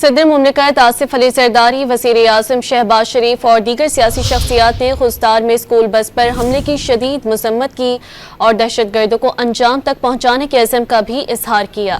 صدر مملکت آصف علی زرداری، وزیر اعظم شہباز شریف اور دیگر سیاسی شخصیات نے خوزدار میں اسکول بس پر حملے کی شدید مذمت کی اور دہشت گردوں کو انجام تک پہنچانے کے عزم کا بھی اظہار کیا۔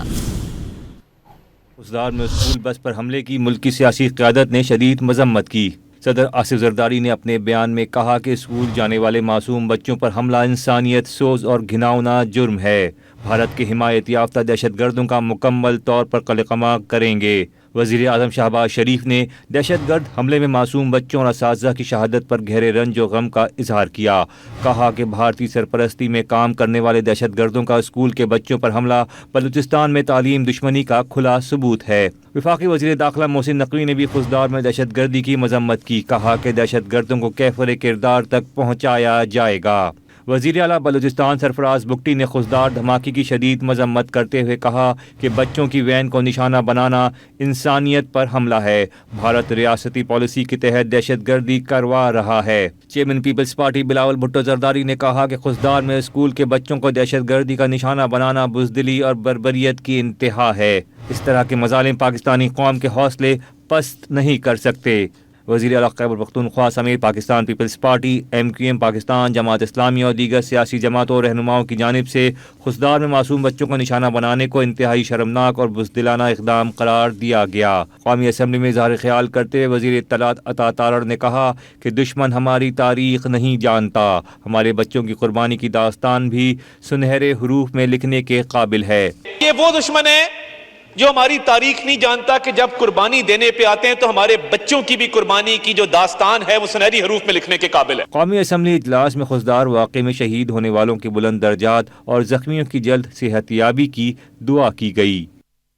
خوزدار میں اسکول بس پر حملے کی ملکی سیاسی قیادت نے شدید مذمت کی۔ صدر آصف زرداری نے اپنے بیان میں کہا کہ اسکول جانے والے معصوم بچوں پر حملہ انسانیت سوز اور گھناؤنا جرم ہے۔ بھارت کے حمایت یافتہ دہشت گردوں کا مکمل طور پر قلمقامہ کریں گے۔ وزیر اعظم شہباز شریف نے دہشت گرد حملے میں معصوم بچوں اور اساتذہ کی شہادت پر گہرے رنج و غم کا اظہار کیا۔ کہا کہ بھارتی سرپرستی میں کام کرنے والے دہشت گردوں کا اسکول کے بچوں پر حملہ بلوچستان میں تعلیم دشمنی کا کھلا ثبوت ہے۔ وفاقی وزیر داخلہ محسن نقوی نے بھی خوزدار میں دہشت گردی کی مذمت کی۔ کہا کہ دہشت گردوں کو کیفر کردار تک پہنچایا جائے گا۔ وزیر اعلیٰ بلوچستان سرفراز بگٹی نے خوزدار دھماکے کی شدید مذمت کرتے ہوئے کہا کہ بچوں کی وین کو نشانہ بنانا انسانیت پر حملہ ہے۔ بھارت ریاستی پالیسی کے تحت دہشت گردی کروا رہا ہے۔ چیئرمین پیپلز پارٹی بلاول بھٹو زرداری نے کہا کہ خوزدار میں اسکول کے بچوں کو دہشت گردی کا نشانہ بنانا بزدلی اور بربریت کی انتہا ہے۔ اس طرح کے مظالم پاکستانی قوم کے حوصلے پست نہیں کر سکتے۔ وزیر اعلیٰ خیبر پختونخوا سمیت پاکستان پیپلز پارٹی، MQM پاکستان، جماعت اسلامی اور دیگر سیاسی جماعتوں اور رہنماؤں کی جانب سے خوزدار میں معصوم بچوں کو نشانہ بنانے کو انتہائی شرمناک اور بزدلانہ اقدام قرار دیا گیا۔ قومی اسمبلی میں اظہار خیال کرتے ہوئے وزیر اطلاعات عطا تارڑ نے کہا کہ دشمن ہماری تاریخ نہیں جانتا، ہمارے بچوں کی قربانی کی داستان بھی سنہرے حروف میں لکھنے کے قابل ہے۔ یہ وہ دشمن ہے جو ہماری تاریخ نہیں جانتا کہ جب قربانی دینے پہ آتے ہیں تو ہمارے بچوں کی بھی قربانی کی جو داستان ہے وہ سنہری حروف میں لکھنے کے قابل ہے۔ قومی اسمبلی اجلاس میں خوزدار واقعے میں شہید ہونے والوں کے بلند درجات اور زخمیوں کی جلد صحت یابی کی دعا کی گئی۔